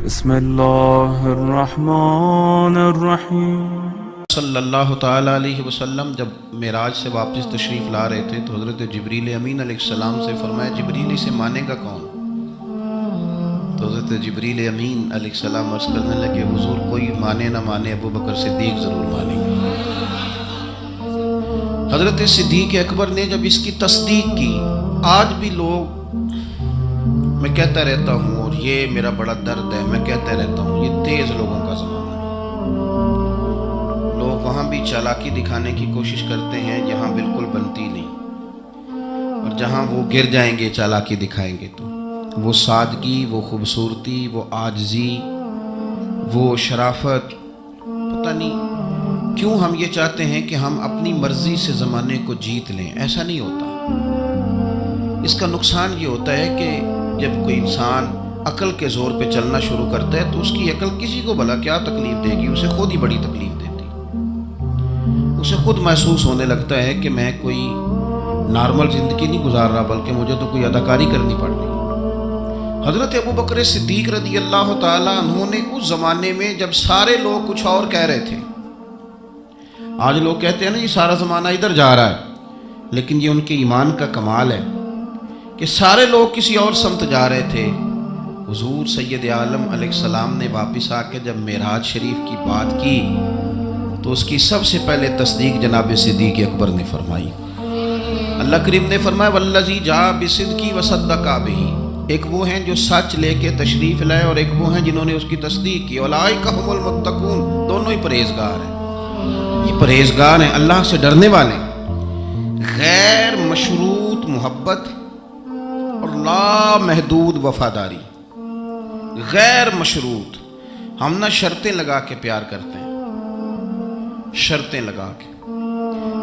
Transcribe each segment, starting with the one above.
بسم اللہ الرحمن الرحیم۔ صلی اللہ تعالیٰ علیہ وسلم جب معراج سے واپس تشریف لا رہے تھے تو حضرت جبریل امین علیہ السلام سے فرمایا جبریل اسے مانے گا کون؟ تو حضرت جبریل امین علیہ السلام عرض کرنے لگے حضور کوئی مانے نہ مانے ابو بکر صدیق ضرور مانیں گے۔ حضرت صدیق اکبر نے جب اس کی تصدیق کی، آج بھی لوگ، میں کہتا رہتا ہوں اور یہ میرا بڑا درد ہے، میں کہتا رہتا ہوں یہ تیز لوگوں کا زمانہ ہے۔ لوگ وہاں بھی چالاکی دکھانے کی کوشش کرتے ہیں جہاں بالکل بنتی نہیں، اور جہاں وہ گر جائیں گے چالاکی دکھائیں گے تو وہ سادگی، وہ خوبصورتی، وہ عاجزی، وہ شرافت، پتہ نہیں کیوں ہم یہ چاہتے ہیں کہ ہم اپنی مرضی سے زمانے کو جیت لیں۔ ایسا نہیں ہوتا۔ اس کا نقصان یہ ہوتا ہے کہ جب کوئی انسان عقل کے زور پہ چلنا شروع کرتا ہے تو اس کی عقل کسی کو بھلا کیا تکلیف دے گی، اسے خود ہی بڑی تکلیف دیتی، اسے خود محسوس ہونے لگتا ہے کہ میں کوئی نارمل زندگی نہیں گزار رہا بلکہ مجھے تو کوئی اداکاری کرنی پڑ رہی ہے۔ حضرت ابو بکر صدیق رضی اللہ تعالیٰ عنہ نے اس زمانے میں جب سارے لوگ کچھ اور کہہ رہے تھے، آج لوگ کہتے ہیں نا یہ سارا زمانہ ادھر جا رہا ہے، لیکن یہ ان کے ایمان کا کمال ہے کہ سارے لوگ کسی اور سمت جا رہے تھے، حضور سید عالم علیہ السلام نے واپس آ کے جب معراج شریف کی بات کی تو اس کی سب سے پہلے تصدیق جناب صدیق اکبر نے فرمائی۔ اللہ کریم نے فرمایا والذی جاء بصدق وصدق بہ، ایک وہ ہیں جو سچ لے کے تشریف لائے اور ایک وہ ہیں جنہوں نے اس کی تصدیق کی۔ اولئک ھم المتقون، دونوں ہی پرہیزگار ہیں، یہ پرہیزگار ہیں، اللہ سے ڈرنے والے، غیر مشروط محبت اور لا محدود وفاداری۔ غیر مشروط، ہم نہ شرطیں لگا کے پیار کرتے ہیں، شرطیں لگا کے۔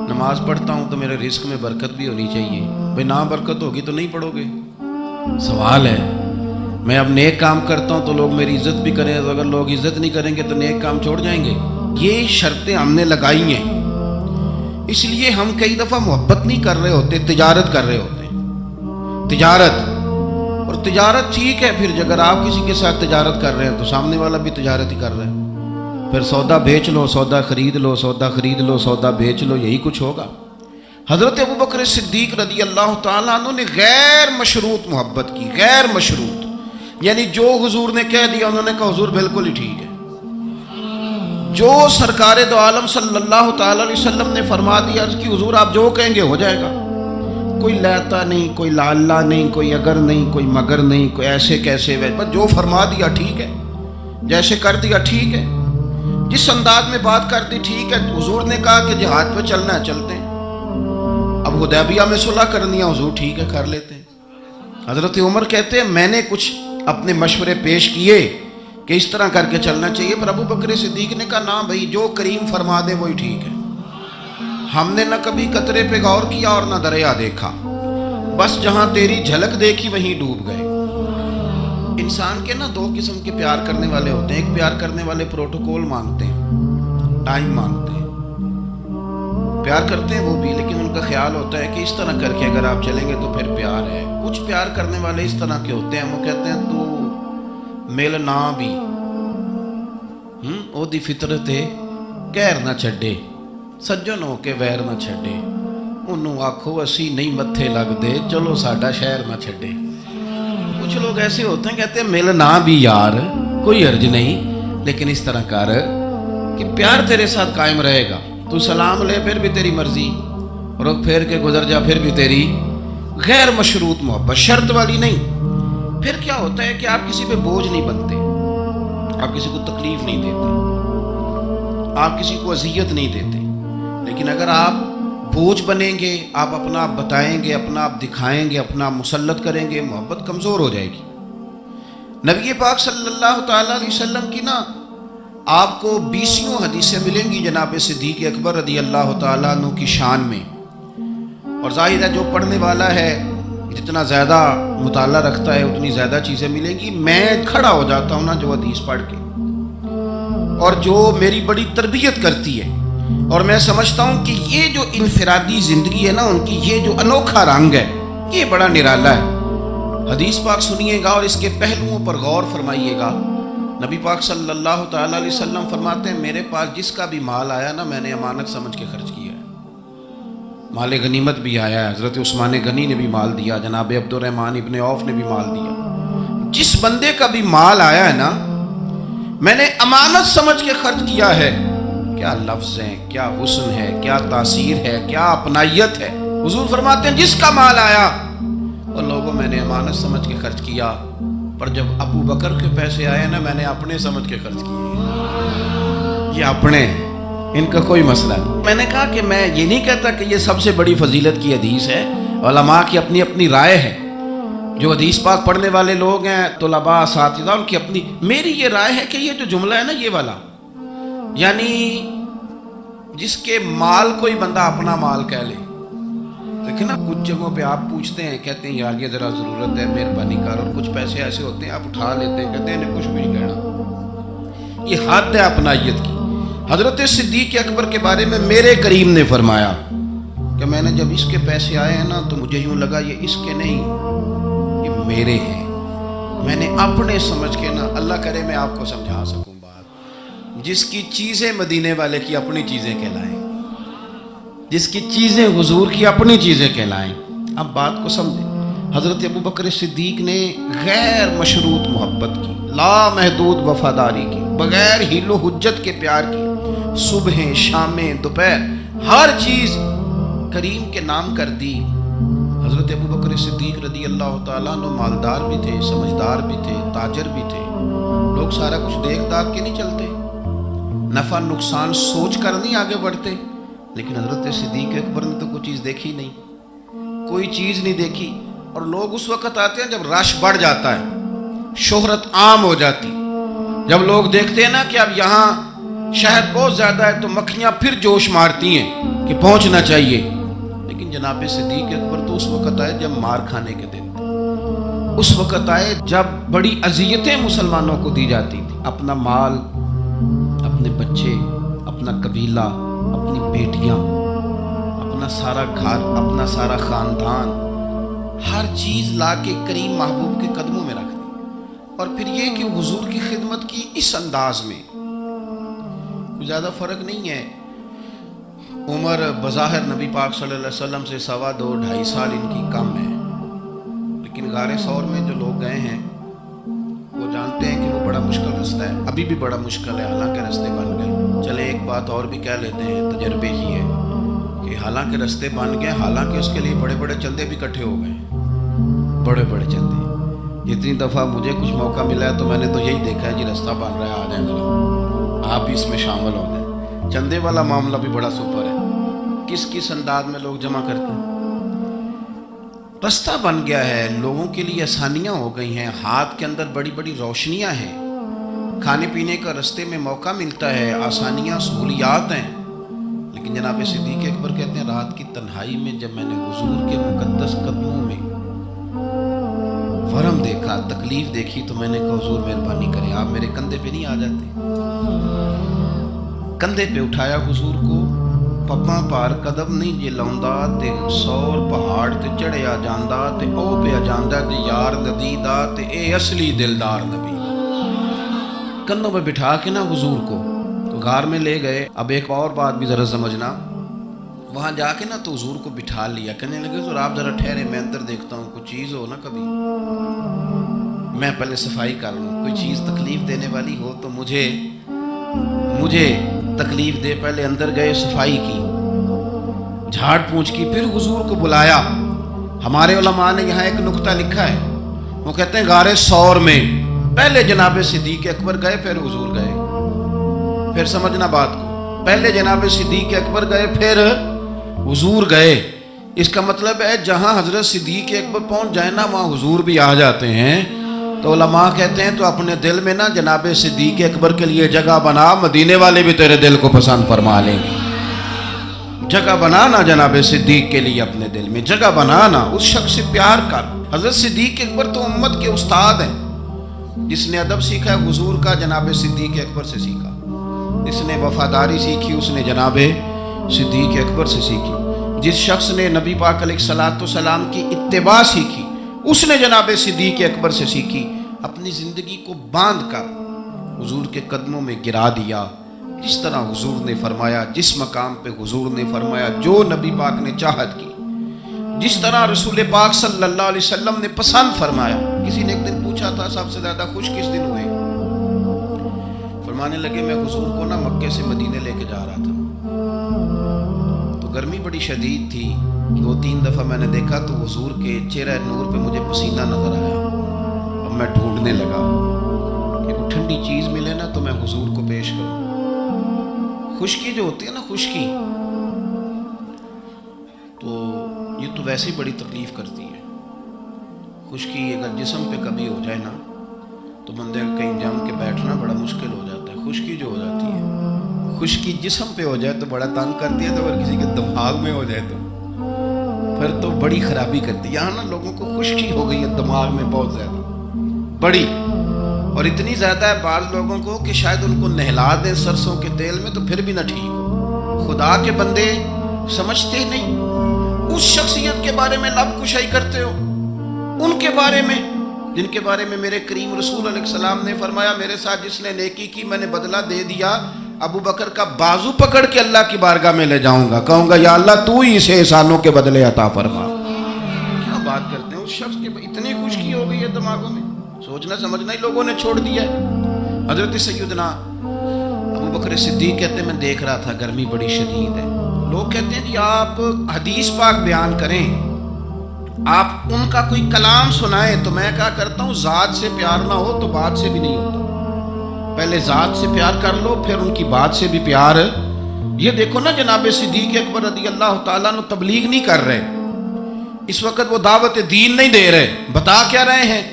نماز پڑھتا ہوں تو میرے رزق میں برکت بھی ہونی چاہیے، بھئی نہ برکت ہوگی تو نہیں پڑھو گے، سوال ہے۔ میں اب نیک کام کرتا ہوں تو لوگ میری عزت بھی کریں، تو اگر لوگ عزت نہیں کریں گے تو نیک کام چھوڑ جائیں گے۔ یہ شرطیں ہم نے لگائی ہیں، اس لیے ہم کئی دفعہ محبت نہیں کر رہے ہوتے، تجارت کر رہے ہوتے ہیں، تجارت۔ اور تجارت ٹھیک ہے، پھر اگر آپ کسی کے ساتھ تجارت کر رہے ہیں تو سامنے والا بھی تجارت ہی کر رہا ہے، پھر سودا بیچ لو، سودا خرید لو، سودا خرید لو، سودا بیچ لو، یہی کچھ ہوگا۔ حضرت ابو بکر صدیق رضی اللہ تعالیٰ عنہ نے غیر مشروط محبت کی، غیر مشروط، یعنی جو حضور نے کہہ دیا انہوں نے کہا حضور بالکل ہی ٹھیک ہے، جو سرکار دو عالم صلی اللہ تعالیٰ علیہ وسلم نے فرما دیا عرض کی حضور آپ جو کہیں گے ہو جائے گا، کوئی لیتا نہیں، کوئی لالا نہیں، کوئی اگر نہیں، کوئی مگر نہیں، کوئی ایسے کیسے، بس جو فرما دیا ٹھیک ہے، جیسے کر دیا ٹھیک ہے، جس انداز میں بات کر دی ٹھیک ہے۔ حضور نے کہا کہ جہاد پہ چلنا ہے چلتے ہیں، اب حدیبیہ میں صلح کرنی ہے حضور ٹھیک ہے کر لیتے ہیں۔ حضرت عمر کہتے ہیں میں نے کچھ اپنے مشورے پیش کیے کہ اس طرح کر کے چلنا چاہیے، پر ابو بکر صدیق نے کہا نا بھائی جو کریم فرما دے وہی ٹھیک ہے، ہم نے نہ کبھی قطرے پہ غور کیا اور نہ دریا دیکھا، بس جہاں تیری جھلک دیکھی وہیں ڈوب گئے۔ انسان کے نا دو قسم کے پیار کرنے والے ہوتے ہیں، ایک پیار کرنے والے پروٹوکول مانگتے ہیں، ٹائم مانگتے ہیں، پیار کرتے ہیں وہ بھی، لیکن ان کا خیال ہوتا ہے کہ اس طرح کر کے اگر آپ چلیں گے تو پھر پیار ہے۔ کچھ پیار کرنے والے اس طرح کے ہوتے ہیں، وہ کہتے ہیں تو مل نہ بھی او دی فطرت ہے غیر نہ چھڈے، سجن ہو کے ویر نہ چھڈے، انہوں آکھو اسی نہیں متھے لگ دے، چلو ساڈا شہر نہ چھڈے۔ کچھ لوگ ایسے ہوتے ہیں کہتے ہیں مل نہ بھی یار کوئی عرض نہیں، لیکن اس طرح کر کہ پیار تیرے ساتھ قائم رہے گا، تو سلام لے پھر بھی تیری مرضی، رخ پھیر کے گزر جا پھر بھی تیری۔ غیر مشروط محبت، شرط والی نہیں۔ پھر کیا ہوتا ہے کہ آپ کسی پہ بوجھ نہیں بنتے، آپ کسی کو تکلیف نہیں دیتے، آپ کسی کو اذیت نہیں دیتے، لیکن اگر آپ بوجھ بنیں گے، آپ اپنا آپ بتائیں گے، اپنا آپ دکھائیں گے، اپنا آپ مسلط کریں گے، محبت کمزور ہو جائے گی۔ نبی پاک صلی اللہ تعالیٰ علیہ وسلم کی نا آپ کو 20 حدیثیں ملیں گی جناب صدیق اکبر رضی اللہ تعالیٰ عنہ کی شان میں، اور ظاہر ہے جو پڑھنے والا ہے جتنا زیادہ مطالعہ رکھتا ہے اتنی زیادہ چیزیں ملیں گی۔ میں کھڑا ہو جاتا ہوں نا جو حدیث پڑھ کے، اور جو میری بڑی تربیت کرتی ہے، اور میں سمجھتا ہوں کہ یہ جو انفرادی زندگی ہے نا ان کی، یہ جو انوکھا رنگ ہے یہ بڑا نرالا ہے۔ حدیث پاک سنیے گا اور اس کے پہلوؤں پر غور فرمائیے گا۔ نبی پاک صلی اللہ تعالیٰ علیہ وسلم فرماتے ہیں میرے پاس جس کا بھی مال آیا نا میں نے امانت سمجھ کے خرچ کیا ہے. مال غنیمت بھی آیا ہے, حضرت عثمان غنی نے بھی مال دیا, جناب عبد الرحمن ابن عوف نے بھی مال دیا. جس بندے کا بھی مال آیا ہے نا میں نے امانت سمجھ کے خرچ کیا ہے. کیا لفظ ہیں, کیا حسن ہے, کیا تاثیر ہے, کیا اپنائیت ہے. حضور فرماتے ہیں جس کا مال آیا اور لوگوں میں نے امانت سمجھ کے خرچ کیا, پر جب ابو بکر کے پیسے آئے نا میں نے اپنے سمجھ کے خرچ کیے. یہ اپنے ہیں, ان کا کوئی مسئلہ نہیں. میں نے کہا کہ میں یہ نہیں کہتا کہ یہ سب سے بڑی فضیلت کی حدیث ہے, علماء کی اپنی اپنی رائے ہے. جو حدیث پاک پڑھنے والے لوگ ہیں طلباء اساتذہ ان کی اپنی, میری یہ رائے ہے کہ یہ جو جملہ ہے نا یہ والا, یعنی جس کے مال کوئی بندہ اپنا مال کہہ لے. دیکھیں نا کچھ جگہوں پہ آپ پوچھتے ہیں کہتے ہیں یار یہ ذرا ضرورت ہے مہربانی کر, اور کچھ پیسے ایسے ہوتے ہیں آپ اٹھا لیتے ہیں کہتے ہیں انہیں کچھ بھی نہیں کہنا. یہ حد ہے اپنائیت کی. حضرت صدیق اکبر کے بارے میں میرے کریم نے فرمایا کہ میں نے جب اس کے پیسے آئے ہیں نا تو مجھے یوں لگا یہ اس کے نہیں یہ میرے ہیں. میں نے اپنے سمجھ کے نا, اللہ کرے میں آپ کو سمجھا سکوں بات, جس کی چیزیں مدینے والے کی اپنی چیزیں کہلائیں, جس کی چیزیں حضور کی اپنی چیزیں کہلائیں. اب بات کو سمجھیں. حضرت ابو بکر صدیق نے غیر مشروط محبت کی, لا محدود وفاداری کی, بغیر حیل و حجت کے پیار کی. صبحیں شامیں دوپہر ہر چیز کریم کے نام کر دی. حضرت ابو بکر صدیق رضی اللہ تعالیٰ عنہ مالدار بھی تھے, سمجھدار بھی تھے, تاجر بھی تھے. لوگ سارا کچھ دیکھ داکھ کے نہیں چلتے, نفع نقصان سوچ کر نہیں آگے بڑھتے. لیکن حضرت صدیق اکبر نے تو کوئی چیز دیکھی نہیں, کوئی چیز نہیں دیکھی. اور لوگ اس وقت آتے ہیں جب رش بڑھ جاتا ہے, شہرت عام ہو جاتی. جب لوگ دیکھتے ہیں نا کہ اب یہاں شہد بہت زیادہ ہے تو مکھیاں پھر جوش مارتی ہیں کہ پہنچنا چاہیے. لیکن جناب صدیق اکبر تو اس وقت آئے جب مار کھانے کے دن تھے, اس وقت آئے جب بڑی اذیتیں مسلمانوں کو دی جاتی تھی. اپنا مال, اپنے بچے, اپنا قبیلہ, اپنی بیٹیاں, اپنا سارا گھر, اپنا سارا خاندان, ہر چیز لا کے کریم محبوب کے قدموں میں رکھ دی. اور پھر یہ کہ حضور کی خدمت کی اس انداز میں کوئی زیادہ فرق نہیں ہے. عمر بظاہر نبی پاک صلی اللہ علیہ وسلم سے 2.5 سال ان کی کم ہے, لیکن غار ثور میں جو لوگ گئے ہیں وہ جانتے ہیں کہ وہ بڑا مشکل رستہ ہے. ابھی بھی بڑا مشکل ہے, حالانکہ رستے بن گئے. چلے ایک بات اور بھی کہہ لیتے ہیں, تجربے ہی ہے کہ حالانکہ رستے بن گئے, حالانکہ اس کے لیے بڑے بڑے چندے بھی اکٹھے ہو گئے, بڑے بڑے چندے. جتنی دفعہ مجھے کچھ موقع ملا ہے تو میں نے تو یہی دیکھا ہے جی رستہ بن رہا ہے, آ جائیں ذرا آپ بھی اس میں شامل ہو جائیں. چندے والا معاملہ بھی بڑا سپر ہے, کس کس انداز میں لوگ جمع کرتے ہیں. رستہ بن گیا ہے, لوگوں کے لیے آسانیاں ہو گئی ہیں, ہاتھ کے اندر بڑی بڑی روشنیاں ہیں, کھانے پینے کا رستے میں موقع ملتا ہے, آسانیاں سہولیات ہیں. لیکن جناب صدیق اکبر کہتے ہیں رات کی تنہائی میں جب میں نے حضور کے مقدس قدموں میں ورم دیکھا, تکلیف دیکھی, تو میں نے کہا حضور مہربانی کریں آپ میرے کندھے پہ نہیں آ جاتے. کندھے پہ اٹھایا حضور کو, پپاں پار قدم نہیں جے لاؤندا تے 100 پہاڑ تے چڑھیا جاندا تے او پہ جاندا تے یار ندیدا تے اے اصلی دلدار نبی. کندھوں پہ بٹھا کے نا حضور کو تو غار میں لے گئے. اب ایک اور بات بھی ذرا سمجھنا, وہاں جا کے نا تو حضور کو بٹھا لیا, کہنے لگے حضور آپ ذرا ٹھہرے, میں اندر دیکھتا ہوں کوئی چیز ہو نا, کبھی میں پہلے صفائی کر لوں, کوئی چیز تکلیف دینے والی ہو تو مجھے تکلیف دے. پہلے اندر گئے, صفائی کی, جھاڑ پونچھ کی, پھر حضور کو بلایا. ہمارے علماء نے یہاں ایک نقطہ لکھا ہے, وہ کہتے ہیں غار ثور میں پہلے جناب صدیق اکبر گئے پھر حضور گئے. پھر سمجھنا بات کو, پہلے جناب صدیق اکبر گئے پھر حضور گئے. اس کا مطلب ہے جہاں حضرت صدیق اکبر پہنچ جائے نا وہاں حضور بھی آ جاتے ہیں. تو علماء کہتے ہیں تو اپنے دل میں نا جناب صدیق اکبر کے لیے جگہ بنا, مدینے والے بھی تیرے دل کو پسند فرما لیں گے. جگہ بنانا جناب صدیق کے لیے, اپنے دل میں جگہ بنانا, اس شخص سے پیار کر. حضرت صدیق اکبر تو امت کے استاد ہیں. جس نے ادب سیکھا ہے حضور کا جناب صدیق اکبر سے سیکھا, جس نے وفاداری سیکھی اس نے جناب صدیق اکبر سے سیکھی, جس شخص نے نبی پاک علیہ الصلوۃ والسلام کی اتباع سیکھی اس نے جناب صدیق اکبر سے سیکھی. اپنی زندگی کو باندھ کر حضور کے قدموں میں گرا دیا، جس طرح حضور نے فرمایا، جس مقام پہ حضور نے فرمایا، جو نبی پاک نے چاہت کی، جس طرح رسول پاک صلی اللہ علیہ وسلم نے پسند فرمایا۔ کسی نے ایک دن پوچھا تھا سب سے زیادہ خوش کس دن ہوئے؟ فرمانے لگے میں حضور کو نا مکے سے مدینے لے کے جا رہا تھا، تو گرمی بڑی شدید تھی، 2-3 دفعہ میں نے دیکھا تو حضور کے چہرہ نور پہ مجھے پسینہ نظر آیا۔ اب میں ڈھونڈنے لگا کہ کوئی ٹھنڈی چیز ملے نا تو میں حضور کو پیش کروں۔ خشکی جو ہوتی ہے نا، خشکی تو یہ تو ویسے ہی بڑی تکلیف کرتی ہے۔ خشکی اگر جسم پہ کبھی ہو جائے نا تو بندے کا کہیں جم کے بیٹھنا بڑا مشکل ہو جاتا ہے۔ خشکی جو ہو جاتی ہے، خشکی جسم پہ ہو جائے تو بڑا تنگ کرتی ہے، تو اگر کسی کے دماغ میں ہو جائے تو پھر تو بڑی خرابی کرتی ہے۔ یہاں نا لوگوں کو خشکی ہو گئی ہے دماغ میں بہت زیادہ بڑی، اور اتنی زیادہ ہے بعض لوگوں کو کہ شاید ان کو نہلا دیں سرسوں کے تیل میں تو پھر بھی نہ ٹھیک ہو۔ خدا کے بندے سمجھتے ہی نہیں، اس شخصیت کے بارے میں لب کشائی کرتے ہو، ان کے بارے میں جن کے بارے میں میرے کریم رسول علیہ السلام نے فرمایا میرے ساتھ جس نے نیکی کی میں نے بدلہ دے دیا، ابو بکر کا بازو پکڑ کے اللہ کی بارگاہ میں لے جاؤں گا، کہوں گا یا اللہ تو ہی اسے احسانوں کے بدلے عطا فرما۔ کیا بات کرتے ہیں، اس شخص کے اتنی خشکی ہو گئی ہے دماغوں میں، سوچنا سمجھنا ہی لوگوں نے چھوڑ دیا ہے۔ حضرت سیدنا ابو بکر صدیق کہتے ہیں میں دیکھ رہا تھا گرمی بڑی شدید ہے، لوگ کہتے ہیں جی آپ حدیث پاک بیان کریں، آپ ان کا کوئی کلام سنائیں، تو میں کہا کرتا ہوں ذات سے پیار نہ ہو تو بات سے بھی نہیں ہوتا، پہلے ذات سے پیار کر لو پھر ان کی بات سے بھی پیار۔ یہ دیکھو نا جناب صدیق اکبر رضی اللہ تعالیٰ عنہ تبلیغ نہیں کر رہے اس وقت، وہ دعوت دین نہیں دے رہے، بتا کیا رہے ہیں؟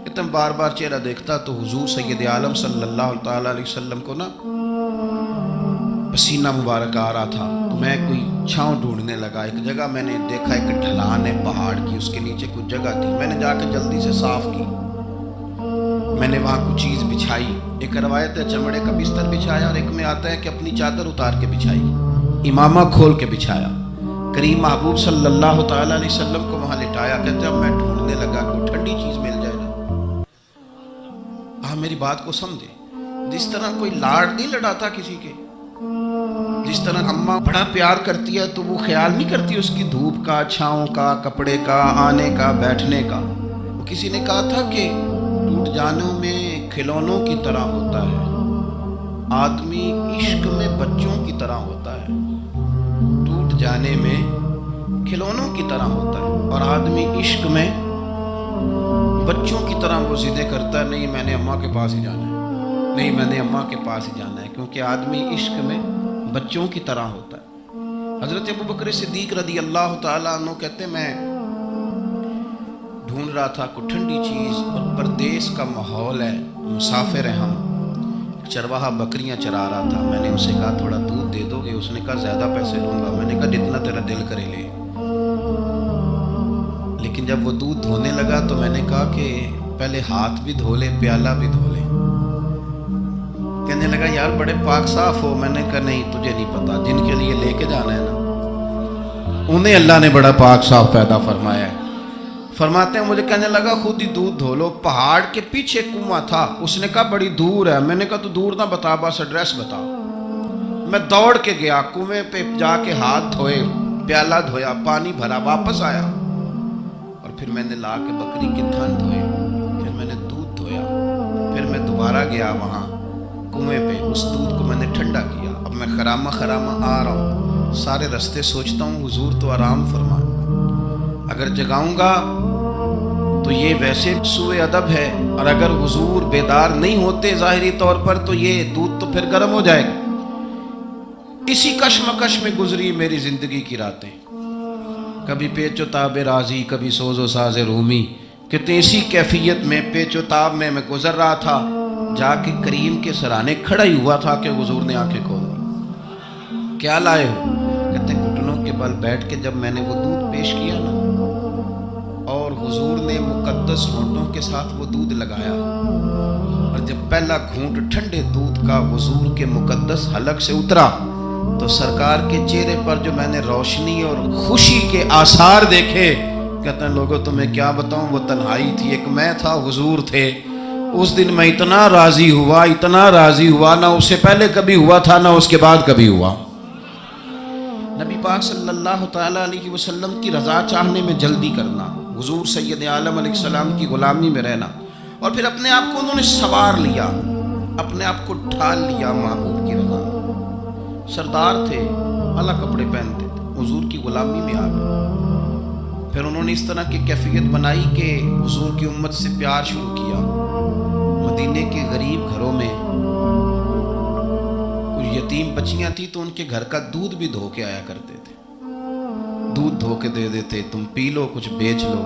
اتنا بار بار چہرہ دیکھتا تو حضور سید عالم صلی اللہ تعالیٰ علیہ وسلم کو نا پسینہ مبارک آ رہا تھا، تو میں کوئی چھاؤں ڈھونڈنے لگا۔ ایک جگہ میں نے دیکھا ایک ڈھلان ہے پہاڑ کی، اس کے نیچے کچھ جگہ تھی، میں نے جا کے جلدی سے صاف کی، میں نے وہاں کچھ چیز بچھائی، ایک روایت ہے چمڑے کا بستر بچھایا، اور ایک میں آتا ہے کہ اپنی چادر اتار کے بچھائی، امامہ کھول کے بچھایا، کریم محبوب صلی اللہ تعالیٰ علیہ وسلم کو وہاں لٹایا۔ کہتے ہیں میں ڈھونڈنے لگا کوئی ٹھنڈی چیز مل جائے نا۔ میری بات کو سمجھے، جس طرح کوئی لاڑ نہیں لڑاتا کسی کے، جس طرح اماں بڑا پیار کرتی ہے تو وہ خیال نہیں کرتی اس کی دھوپ کا، چھاؤں کا، کپڑے کا، آنے کا، بیٹھنے کا۔ وہ کسی نے کہا تھا کہ ٹوٹ جانوں میں کھلونوں کی طرح ہوتا ہے، آدمی عشق میں بچوں کی طرح ہوتا ہے، ٹوٹ جانے میں کھلونوں کی طرح ہوتا ہے، اور آدمی عشق میں بچوں کی طرح وہ ضدیں کرتا ہے، نہیں میں نے اماں کے پاس ہی جانا ہے، نہیں میں نے اماں کے پاس ہی جانا ہے، کیونکہ آدمی عشق میں بچوں کی طرح ہوتا ہے۔ حضرت ابو بکر صدیق رضی اللہ تعالیٰ عنہ کہتے ہیں میں ڈھونڈ رہا تھا کوئی ٹھنڈی چیز، اور پردیس کا ماحول ہے، مسافر ہیں ہم، چرواہا بکریاں چرا رہا تھا، میں نے اسے کہا تھوڑا دودھ دے دو گے؟ اس نے کہا زیادہ پیسے لوں گا، میں نے کہا جتنا تیرا دل کرے لے۔ لیکن جب وہ دودھ دھونے لگا تو میں نے کہا کہ پہلے ہاتھ بھی دھو لے، پیالہ بھی دھو لے۔ کہنے لگا یار بڑے پاک صاف ہو، میں نے کہا نہیں تجھے نہیں پتا، جن کے لیے لے کے جانا ہے نا انہیں اللہ نے بڑا پاک صاف پیدا فرمایا ہے۔ فرماتے ہیں مجھے کہنے لگا خود ہی دودھ دھو لو، پہاڑ کے پیچھے کنواں تھا، اس نے کہا بڑی دور ہے، میں نے کہا تو دور نہ بتا بس ایڈریس بتا۔ میں دوڑ کے گیا کنویں پہ، جا کے ہاتھ دھوئے، پیالہ دھویا، پانی بھرا، واپس آیا، اور پھر میں نے لا کے بکری کے تھن دھوئے، پھر میں نے دودھ دھویا، پھر میں دوبارہ گیا وہاں کنویں پہ، اس دودھ کو میں نے ٹھنڈا کیا۔ اب میں خرامہ آ رہا ہوں، سارے رستے سوچتا ہوں حضور تو آرام فرمائے، اگر جگاؤں گا تو یہ ویسے سوء ادب ہے، اور اگر حضور بیدار نہیں ہوتے ظاہری طور پر تو یہ دودھ تو پھر گرم ہو جائے گا۔ اسی کشمکش میں گزری میری زندگی کی راتیں، کبھی پیچ و تاب راضی، کبھی سوز و ساز رومی، کہتے اسی کیفیت میں پیچ و تاب میں گزر رہا تھا، جا کے کریم کے سرانے کھڑا ہی ہوا تھا کہ حضور نے آنکھیں کھول دی۔ کیا لائے ہو؟ کہتے ہیں گھٹنوں کے بل بیٹھ کے جب میں نے وہ دودھ پیش کیا نا، اور حضور نے مقدس ہونٹوں کے ساتھ وہ دودھ لگایا، اور جب پہلا گھونٹ ٹھنڈے دودھ کا حضور کے مقدس حلق سے اترا تو سرکار کے چہرے پر جو میں نے روشنی اور خوشی کے آثار دیکھے، کہتے ہیں لوگوں تمہیں کیا بتاؤں، وہ تنہائی تھی، ایک میں تھا، حضور تھے، اس دن میں اتنا راضی ہوا نہ اس سے پہلے کبھی ہوا تھا نہ اس کے بعد کبھی ہوا. نبی پاک صلی اللہ تعالیٰ علیہ وسلم کی رضا چاہنے میں جلدی کرنا، حضور سید عالم علیہ السلام کی غلامی میں رہنا، اور پھر اپنے آپ کو انہوں نے سوار لیا، اپنے آپ کو ڈھال لیا محبوب کی رضا. سردار تھے، اعلیٰ کپڑے پہنتے تھے، حضور کی غلامی میں آ گئے. پھر انہوں نے اس طرح کی کیفیت بنائی کہ حضور کی امت سے پیار شروع کیا. مدینے کے غریب گھروں میں کچھ یتیم بچیاں تھیں تو ان کے گھر کا دودھ بھی دھو کے آیا کرتے تھے. دودھ دھو کے دے دیتے، تم پی لو، کچھ بیچ لو.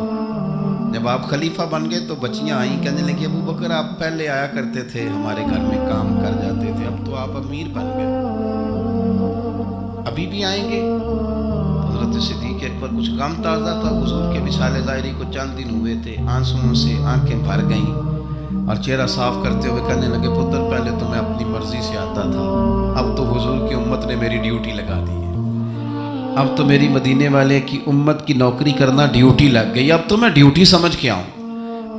جب آپ خلیفہ بن گئے تو بچیاں آئیں، کہنے لگی ابو بکر آپ پہلے آیا کرتے تھے، ہمارے گھر میں کام کر جاتے تھے، اب تو آپ امیر بن گئے، ابھی بھی آئیں گے؟ حضرت صدیق اکبر کچھ غم تازہ تھا، حضور کے وصال ظاہری کو چند دن ہوئے تھے، آنسوؤں سے آنکھیں بھر گئیں اور چہرہ صاف کرتے ہوئے کہنے لگے پتر پہلے تو میں اپنی مرضی سے آتا تھا، اب تو حضور کی امت نے میری ڈیوٹی لگا دی ہے، اب تو میری مدینے والے کی امت کی نوکری کرنا ڈیوٹی لگ گئی، اب تو میں ڈیوٹی سمجھ کے آؤں.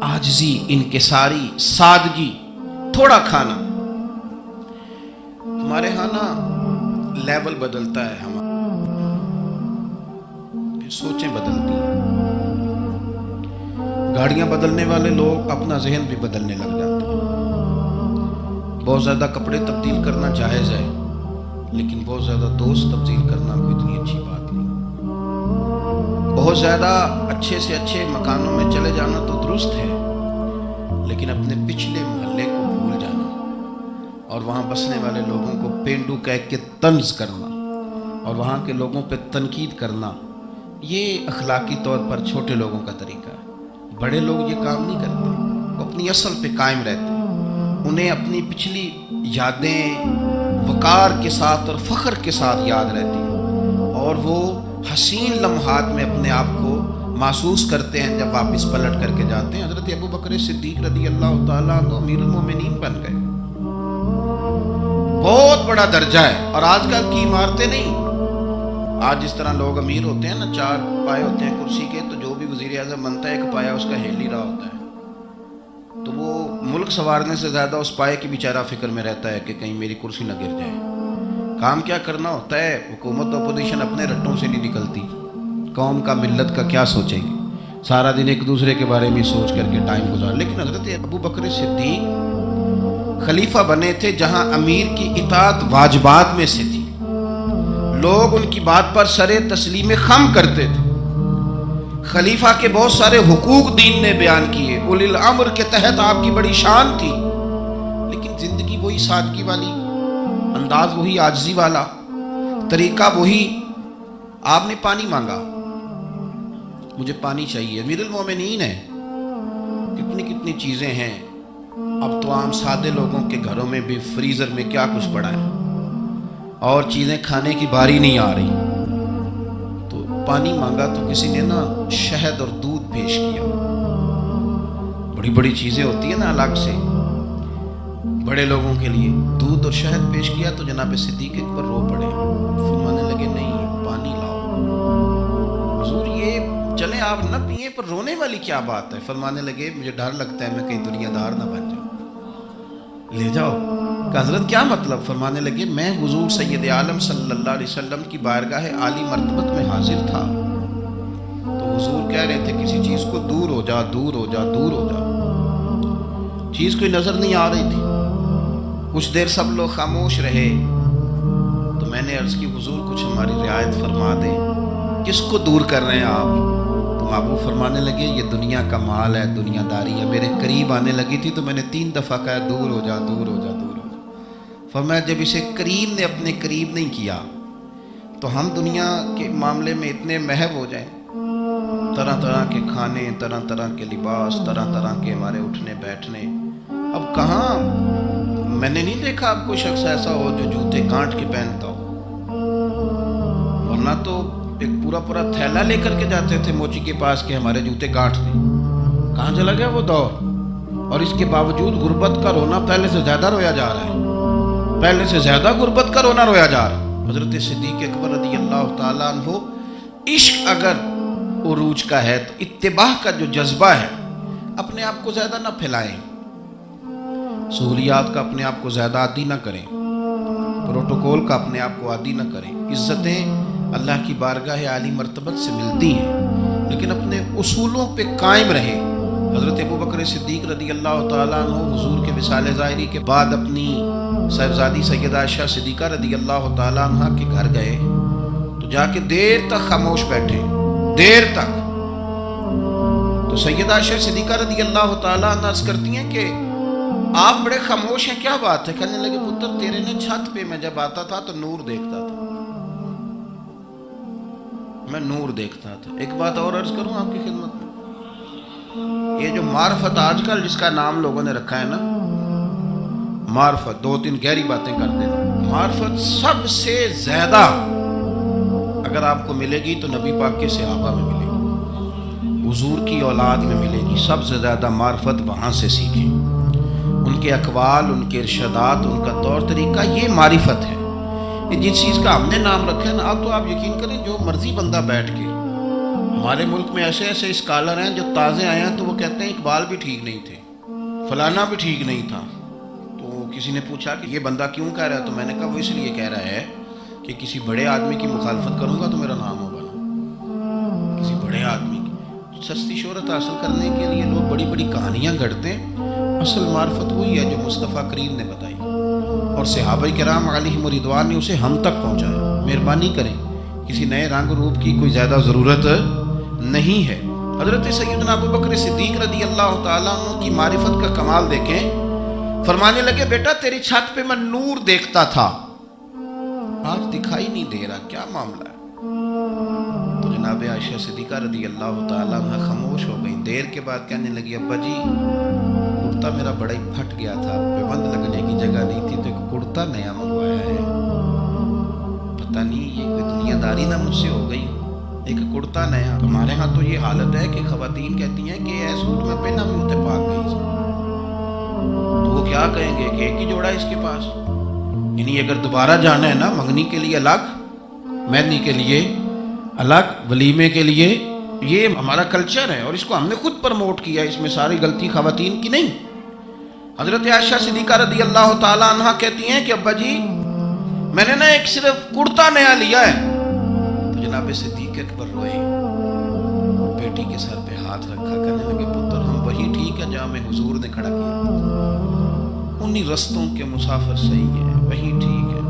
عاجزی، انکساری، سادگی، تھوڑا کھانا. ہمارے ہاں نا لیول بدلتا ہے، ہمارا سوچیں بدلتی ہیں. گاڑیاں بدلنے والے لوگ اپنا ذہن بھی بدلنے لگ جاتے ہیں. بہت زیادہ کپڑے تبدیل کرنا جائز ہے، لیکن بہت زیادہ دوست تبدیل کرنا کوئی اتنی اچھی بات نہیں. بہت زیادہ اچھے سے اچھے مکانوں میں چلے جانا تو درست ہے، لیکن اپنے پچھلے محلے کو بھول جانا اور وہاں بسنے والے لوگوں کو پینڈو کہہ کے طنز کرنا اور وہاں کے لوگوں پہ تنقید کرنا، یہ اخلاقی طور پر چھوٹے لوگوں کا طریقہ ہے. بڑے لوگ یہ کام نہیں کرتے، وہ اپنی اصل پہ قائم رہتے ہیں. انہیں اپنی پچھلی یادیں وقار کے ساتھ اور فخر کے ساتھ یاد رہتی ہیں، اور وہ حسین لمحات میں اپنے آپ کو محسوس کرتے ہیں جب واپس پلٹ کر کے جاتے ہیں. حضرت ابو بکر صدیق رضی اللہ تعالیٰ عنہ امیر المومنین بن گئے. بہت بڑا درجہ ہے. اور آج کل کی عمارتیں نہیں، آج جس طرح لوگ امیر ہوتے ہیں نا، 4 پائے ہوتے ہیں کرسی کے، تو جو بھی وزیر اعظم بنتا ہے 1 پایا اس کا ہل ہی رہا ہوتا ہے، تو وہ ملک سنوارنے سے زیادہ اس پائے کی بیچارہ فکر میں رہتا ہے کہ کہیں میری کرسی نہ گر جائے. کام کیا کرنا ہوتا ہے، حکومت اپوزیشن اپنے رٹوں سے نہیں نکلتی. قوم کا ملت کا کیا سوچے گی، سارا دن ایک دوسرے کے بارے میں سوچ کر کے ٹائم گزار. لیکن حضرت ابو بکر صدیق خلیفہ بنے تھے جہاں امیر کی اطاعت واجبات میں سے تھی. لوگ ان کی بات پر سر تسلیم خم کرتے تھے. خلیفہ کے بہت سارے حقوق دین نے بیان کیے، اولی الامر کے تحت آپ کی بڑی شان تھی، لیکن زندگی وہی سادگی والی، انداز وہی عاجزی والا، طریقہ وہی. آپ نے پانی مانگا، مجھے پانی چاہیے، امیر المومنین ہے، کتنی کتنی چیزیں ہیں. اب تو عام سادے لوگوں کے گھروں میں بھی فریزر میں کیا کچھ پڑا ہے اور چیزیں کھانے کی باری نہیں آ رہی. تو پانی مانگا تو کسی نے نا شہد اور دودھ پیش کیا. بڑی بڑی چیزیں ہوتی ہیں نا الگ سے بڑے لوگوں کے لیے، دودھ اور شہد پیش کیا تو جناب صدیق اکبر رو پڑے، فرمانے لگے نہیں پانی لاؤ. حضور یہ چلیں آپ نہ پیئیں، پر رونے والی کیا بات ہے؟ فرمانے لگے مجھے ڈر لگتا ہے میں کہیں دنیا دار نہ بن جاؤں، لے جاؤ. کہ حضرت کیا مطلب؟ فرمانے لگے میں حضور سید عالم صلی اللہ علیہ وسلم کی بارگاہ عالی مرتبت میں حاضر تھا، تو حضور کہہ رہے تھے کسی چیز کو دور ہو جا، دور ہو جا، دور ہو جا. چیز کوئی نظر نہیں آ رہی تھی. کچھ دیر سب لوگ خاموش رہے تو میں نے عرض کی حضور کچھ ہماری رعایت فرما دیں، کس کو دور کر رہے ہیں آپ؟ تو محبوب فرمانے لگے یہ دنیا کا مال ہے، دنیا داری ہے. میرے قریب آنے لگی تھی تو میں نے 3 دفعہ کہا دور ہو جا، دور ہو جا، دور ہو جا. فرمایا جب اسے کریم نے اپنے قریب نہیں کیا تو ہم دنیا کے معاملے میں اتنے محو ہو جائیں، طرح طرح کے کھانے، طرح طرح کے لباس، طرح طرح کے ہمارے اٹھنے بیٹھنے. اب کہاں میں نے نہیں دیکھا اب کوئی شخص ایسا ہو جو جوتے گانٹ کے پہنتا ہو، ورنہ تو ایک پورا پورا تھیلا لے کر کے جاتے تھے موچی کے پاس کہ ہمارے جوتے گانٹ دیں. کہاں چلا گیا وہ دور؟ اور اس کے باوجود غربت کا رونا پہلے سے زیادہ رویا جا رہا ہے، پہلے سے زیادہ غربت کا رونا رویا جا رہا ہے. حضرت صدیق اکبر رضی اللہ تعالیٰ عنہ، عشق اگر عروج کا ہے تو اتباع کا جو جذبہ ہے اپنے آپ کو زیادہ نہ پھیلائیں. سہولیات کا اپنے آپ کو زیادہ عادی نہ کریں، پروٹوکول کا اپنے آپ کو عادی نہ کریں۔ عزتیں اللہ کی بارگاہ عالی مرتبت سے ملتی ہیں، لیکن اپنے اصولوں پہ قائم رہے۔ حضرت ابوبکر صدیق رضی اللہ تعالیٰ عنہ حضور کے وصال ظاہری کے بعد اپنی صاحبزادی سیدہ عائشہ صدیقہ رضی اللہ تعالیٰ عنہ کے گھر گئے تو جا کے دیر تک خاموش بیٹھے، دیر تک۔ تو سیدہ عائشہ صدیقہ رضی اللہ تعالیٰ عنہ عرض کرتی ہیں کہ آپ بڑے خاموش ہیں، کیا بات ہے؟ کہنے لگے پتر تیرے نے چھت پہ میں جب آتا تھا تو نور دیکھتا تھا، میں نور دیکھتا تھا۔ ایک بات اور عرض کروں آپ کی خدمت میں، یہ جو معرفت آج کل جس کا نام لوگوں نے رکھا ہے نا، معرفت، دو تین گہری باتیں کر دینا، معرفت سب سے زیادہ اگر آپ کو ملے گی تو نبی پاک کے صحابہ میں ملے گی، حضور کی اولاد میں ملے گی۔ سب سے زیادہ معرفت وہاں سے سیکھیں، ان کے اقوال، ان کے ارشادات، ان کا طور طریقہ، یہ معرفت ہے۔ یہ جس چیز کا ہم نے نام رکھا ہے نا، اب تو آپ یقین کریں جو مرضی بندہ بیٹھ کے، ہمارے ملک میں ایسے ایسے اسکالر ہیں جو تازے آئے ہیں تو وہ کہتے ہیں اقبال بھی ٹھیک نہیں تھے، فلانا بھی ٹھیک نہیں تھا۔ تو کسی نے پوچھا کہ یہ بندہ کیوں کہہ رہا ہے، تو میں نے کہا وہ اس لیے کہہ رہا ہے کہ کسی بڑے آدمی کی مخالفت کروں گا تو میرا نام ہوگا نا، کسی بڑے آدمی کی سستی شہرت حاصل کرنے کے لیے لوگ بڑی بڑی کہانیاں گھڑتے ہیں۔ اصل معرفت وہی ہے جو مصطفیٰ کریم نے بتائی اور صحابہ کرام علیہم رضوان نے اسے ہم تک پہنچایا۔ مہربانی کریں، کسی نئے رنگ روپ کی کوئی زیادہ ضرورت نہیں ہے۔ حضرت سیدنا ابوبکر صدیق رضی اللہ تعالیٰ عنہ کی معرفت کا کمال دیکھیں، فرمانے لگے بیٹا تیری چھت پہ میں نور دیکھتا تھا، آج دکھائی نہیں دے رہا، کیا معاملہ ہے؟ تو جناب عائشہ صدیقہ رضی اللہ تعالیٰ عنہ خاموش ہو گئی۔ دیر کے بعد کہنے لگی ابا جی کرتا میرا بڑا ہی پھٹ گیا تھا، پیبند لگنے کی جگہ نہیں تھی تو ایک کرتا نیا منگوایا ہے، پتہ نہیں یہ کوئی دنیا داری نہ مجھ سے ہو گئی، ایک کرتا نیا۔ ہمارے ہاں تو یہ حالت ہے کہ خواتین کہتی ہیں کہ اے سوٹ میں پہنا بھی ہوتے پاک گئی سے، تو وہ کیا کہیں گے کہ ایک ہی جوڑا ہے اس کے پاس، یعنی اگر دوبارہ جانا ہے نا منگنی کے لیے الگ، مہندی کے لیے الگ، ولیمے کے لیے، یہ ہمارا کلچر ہے اور اس کو ہم نے خود پرموٹ کیا، اس میں ساری غلطی خواتین کی نہیں۔ حضرت عائشہ صدیقہ رضی اللہ تعالیٰ عنہ کہتی ہیں کہ ابا جی میں نے نا ایک صرف کرتا نیا لیا ہے۔ تو جناب صدیق اکبر روئے، بیٹی کے سر پہ ہاتھ رکھا، کہنے لگے پتر ہم وہی ٹھیک ہے جہاں میں حضور نے کھڑا کیا، انہی رستوں کے مسافر صحیح ہے، وہی ٹھیک ہے۔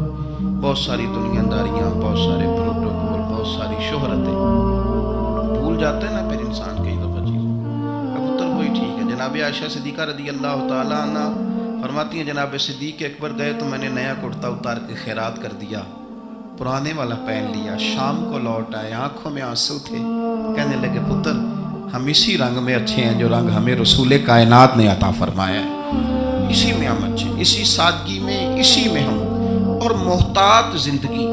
بہت ساری دنیا داریاں، بہت سارے پروٹوکول، بہت ساری شہرتیں، بھول جاتے ہیں نا پھر انسان کئی دفعہ چیز، پتر وہی ٹھیک ہے۔ جناب عائشہ صدیقہ رضی اللہ تعالیٰ عنہ فرماتی ہیں جناب صدیق اکبر گئے تو میں نے نیا کرتا اتار کے خیرات کر دیا، پرانے والا پہن لیا، شام کو لوٹ آئے، آنکھوں میں آنسو تھے، کہنے لگے پتر ہم اسی رنگ میں اچھے ہیں جو رنگ ہمیں رسول کائنات نے عطا فرمایا ہے، اسی میں ہم اچھے ہیں، اسی سادگی میں، اسی میں ہم، اور محتاط زندگی۔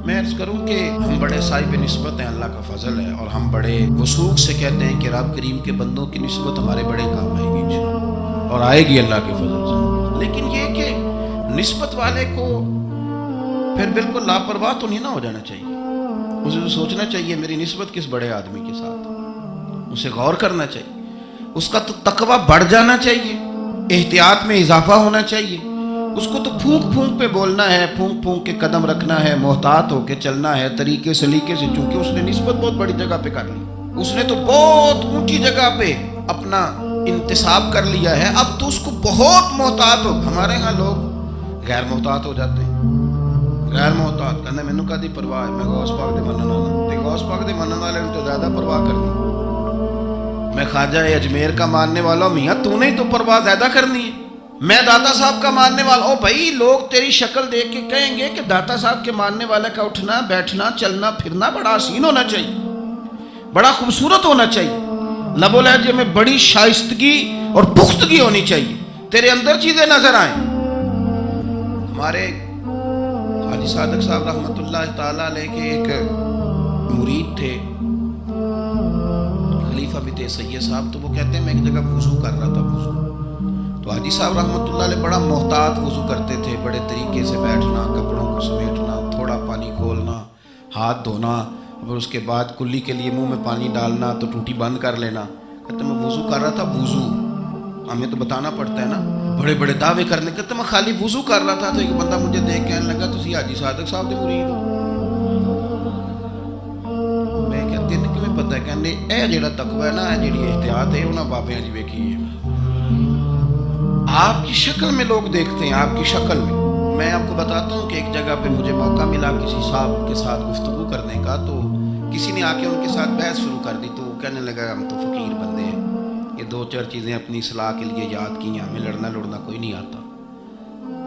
میں عرض کروں کہ ہم بڑے صاحب نسبت ہیں، اللہ کا فضل ہے، اور ہم بڑے وثوق سے کہتے ہیں کہ رب کریم کے بندوں کی نسبت ہمارے بڑے کام آئے گی انشاءاللہ، اور آئے گی اللہ کے فضل سے۔ لیکن یہ کہ نسبت والے کو پھر بالکل لاپرواہ تو نہیں نہ ہو جانا چاہیے، اسے سوچنا چاہیے میری نسبت کس بڑے آدمی کے ساتھ، اسے غور کرنا چاہیے، اس کا تو تقویٰ بڑھ جانا چاہیے، احتیاط میں اضافہ ہونا چاہیے۔ اس کو تو پھونک پھونک پہ بولنا ہے، پھونک پھونک کے قدم رکھنا ہے، محتاط ہو کے چلنا ہے، طریقے سلیقے سے، چونکہ اس نے نسبت بہت بڑی جگہ پہ کر لی، اس نے تو بہت اونچی جگہ پہ اپنا انتصاب کر لیا ہے، اب تو اس کو بہت محتاط ہو۔ ہمارے ہاں لوگ غیر محتاط ہو جاتے ہیں، غیر محتاط کہنا مینوں کدی پرواہ ہے، میں غوث پاک دے منن والا، تے غوث پاک دے منن والے تو زیادہ پرواہ کرنی، میں خواجہ اجمیر کا ماننے والا ہوں، میاں تو نے تو پرواہ زیادہ کرنی ہے، میں داتا صاحب کا ماننے والا ہوں۔ بھائی لوگ تیری شکل دیکھ کے کہیں گے کہ داتا صاحب کے ماننے والے کا اٹھنا بیٹھنا چلنا پھرنا بڑا حسین ہونا چاہیے، بڑا خوبصورت ہونا چاہیے، لب و لہجے میں بڑی شائستگی اور پختگی ہونی چاہیے، تیرے اندر چیزیں نظر آئیں۔ ہمارے حاجی صادق صاحب رحمۃ اللہ تعالیٰ علیہ کے ایک مرید تھے، خلیفہ بھی تھے سید صاحب، تو وہ کہتے ہیں میں ایک جگہ وضو کر رہا تھا، وضو تو حاجی صاحب رحمۃ اللہ علیہ بڑا محتاط وضو کرتے تھے، بڑے طریقے سے بیٹھنا، کپڑوں کو سمیٹنا، تھوڑا پانی کھولنا، ہاتھ دھونا، اور اس کے بعد کلی کے لیے منہ میں پانی ڈالنا تو ٹوٹی بند کر لینا۔ کہتے میں وضو کر رہا تھا، وضو ہمیں تو بتانا پڑتا ہے نا, بڑے بڑے دعوے کرنے کے. تو میں خالی وضو کر رہا تھا تو ایک بندہ مجھے دیکھ کے کہنے لگا تسی حاجی صادق صاحب دے مرید ہو. میں کہ تین کیویں پتہ ہے؟ کہنے اے جڑا تقوی ہے نا, اے جڑی احتیاط ہے انہاں بابیاں جی ویکھی ہے. آپ کی شکل میں لوگ دیکھتے ہیں, آپ کی شکل میں. میں آپ کو بتاتا ہوں کہ ایک جگہ پہ مجھے موقع ملا کسی صاحب کے ساتھ گفتگو کرنے کا, تو کسی نے آ کے ان کے ساتھ بحث شروع کر دی. تو وہ کہنے لگا ہم تو فقیر بندے ہیں, یہ دو چار چیزیں اپنی اصلاح کے لیے یاد کی ہیں, ہمیں لڑنا کوئی نہیں آتا.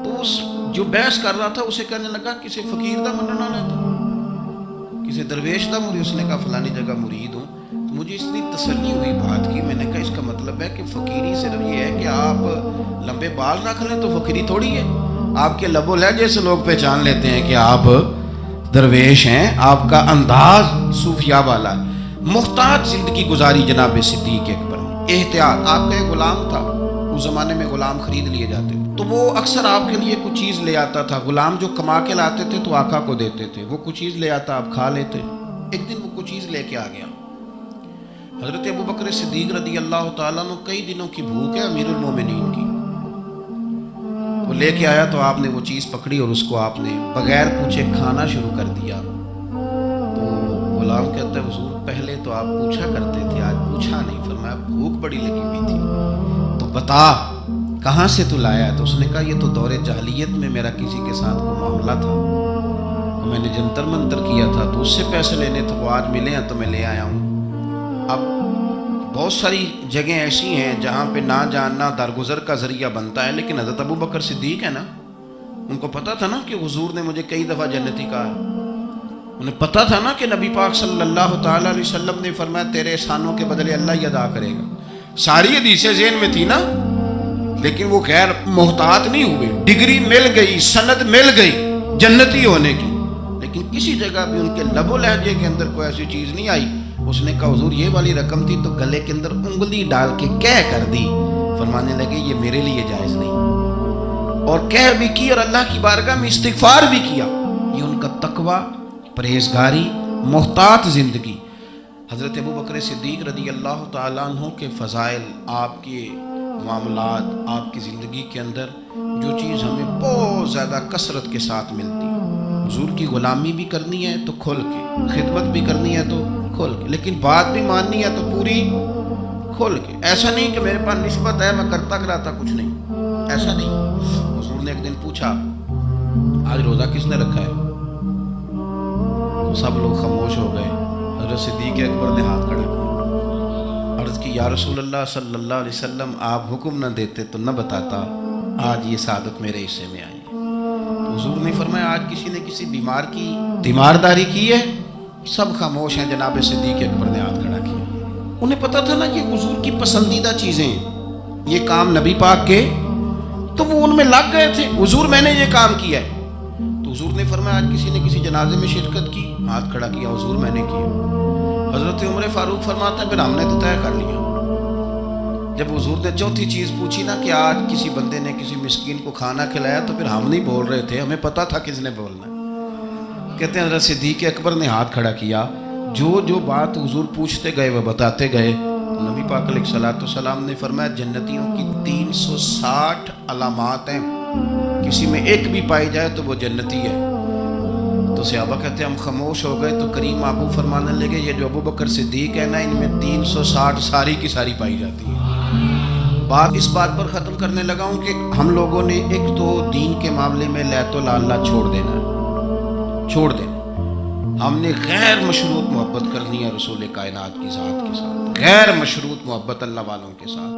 تو اس جو بحث کر رہا تھا اسے کہنے لگا کسی فقیر دا مننا لیتا, کسی درویش دا مرید. اس نے کہا فلانی جگہ مرید ہوں. تو مجھے اس لیے تسلی ہوئی بات کی. میں نے کہا اس کا مطلب ہے کہ فقیری صرف یہ ہے کہ آپ لمبے بال رکھ لیں تو فقیری تھوڑی ہے. آپ کے لب و لہجے سے لوگ پہچان لیتے ہیں کہ آپ درویش ہیں, آپ کا انداز صوفیاء والا ہے. محتاط زندگی گزاری جناب صدیق اکبر نے. احتیاط. آپ کا ایک غلام تھا, اس زمانے میں غلام خرید لیے جاتے تھے, تو وہ اکثر آپ کے لیے کچھ چیز لے آتا تھا. غلام جو کما کے لاتے تھے تو آقا کو دیتے تھے, وہ کچھ چیز لے آتا, آپ کھا لیتے. ایک دن وہ کچھ چیز لے کے آ گیا. حضرت ابو بکر صدیق رضی اللہ تعالیٰ عنہ کئی دنوں کی بھوک ہے امیر المومنین کی. وہ لے کے آیا تو آپ نے وہ چیز پکڑی اور اس کو آپ نے بغیر پوچھے کھانا شروع کر دیا. تو غلام کہتا ہے حضور پہلے تو آپ پوچھا کرتے تھے, آج پوچھا نہیں. فرمایا بھوک بڑی لگی ہوئی تھی, تو بتا کہاں سے تو لایا ہے؟ تو اس نے کہا یہ تو دور جاہلیت میں میرا کسی کے ساتھ کوئی معاملہ تھا, تو میں نے جنتر منتر کیا تھا, تو اس سے پیسے لینے تھے, وہ آج ملے ہیں تو میں لے آیا ہوں. اب بہت ساری جگہیں ایسی ہیں جہاں پہ نہ جاننا درگزر کا ذریعہ بنتا ہے, لیکن حضرت ابو بکر صدیق ہے نا, ان کو پتا تھا نا کہ حضور نے مجھے کئی دفعہ جنتی کہا ہے. انہیں پتا تھا نا کہ نبی پاک صلی اللہ تعالیٰ علیہ وسلم نے فرمایا تیرے احسانوں کے بدلے اللہ ہی ادا کرے گا. ساری حدیثیں ذہن میں تھی نا, لیکن وہ غیر محتاط نہیں ہوئے. ڈگری مل گئی, سند مل گئی جنتی ہونے کی, لیکن کسی جگہ بھی ان کے لب و لہجے کے اندر کوئی ایسی چیز نہیں آئی. اس نے کہا حضور یہ والی رقم تھی, تو گلے کے اندر انگلی ڈال کے کہہ کر دی. فرمانے لگے یہ میرے لیے جائز نہیں, اور کہہ بھی کی اور اللہ کی بارگاہ میں استغفار بھی کیا. یہ ان کا تقوی, پرہیزگاری, محتاط زندگی. حضرت ابو بکر صدیق رضی اللہ تعالیٰ عنہ کے فضائل, آپ کے معاملات, آپ کی زندگی کے اندر جو چیز ہمیں بہت زیادہ کثرت کے ساتھ ملتی ہے. حضور کی غلامی بھی کرنی ہے تو کھل کے, خدمت بھی کرنی ہے تو کھل کے, لیکن بات بھی ماننی ہے تو پوری کھل کے. ایسا نہیں کہ میرے پاس نسبت ہے میں کرتا کراتا کچھ نہیں, ایسا نہیں. حضور نے ایک دن پوچھا آج روزہ کس نے رکھا ہے؟ تو سب لوگ خاموش ہو گئے. حضرت صدیق اکبر نے ہاتھ کھڑا کیا, عرض کی یا رسول اللہ صلی اللہ علیہ وسلم آپ حکم نہ دیتے تو نہ بتاتا, آج یہ سعادت میرے حصے میں آئی. تو حضور نے فرمایا آج کسی نے کسی بیمار کی تیمارداری کی ہے؟ سب خاموش ہیں. جناب صدیق اکبر نے ہاتھ کھڑا کیا. انہیں پتا تھا نا یہ حضور کی پسندیدہ چیزیں ہیں, یہ کام نبی پاک کے, تو وہ ان میں لگ گئے تھے. حضور میں نے یہ کام کیا ہے. تو حضور نے فرمایا آج کسی نے کسی جنازے میں شرکت کی؟ ہاتھ کھڑا کیا. حضور میں نے کیا. حضرت عمر فاروق فرماتا ہے پھر ہم نے تو طے کر لیا. جب حضور نے چوتھی چیز پوچھی نا کہ آج کسی بندے نے کسی مسکین کو کھانا کھلایا, تو پھر ہم نہیں بول رہے تھے, ہمیں پتا تھا کس نے بولنا ہے. کہتے ہیں حضرت صدیق اکبر نے ہاتھ کھڑا کیا. جو بات حضور پوچھتے گئے وہ بتاتے گئے. نبی پاک علیہ الصلوۃ والسلام نے فرمایا جنتیوں کی 360 علامات ہیں, کسی میں ایک بھی پائی جائے تو وہ جنتی ہے. تو صحابہ کہتے ہیں ہم خاموش ہو گئے. تو کریم آبو فرمانے لگے یہ جو ابو بکر صدیق ہے نا, ان میں 360 ساری کی ساری پائی جاتی ہے. بات اس بات پر ختم کرنے لگا ہوں کہ ہم لوگوں نے ایک تو دین کے معاملے میں لیت و لالا چھوڑ دینا ہے, چھوڑ دینا. ہم نے غیر مشروط محبت کرنی ہے رسول کائنات کی ذات کے ساتھ, غیر مشروط محبت اللہ والوں کے ساتھ.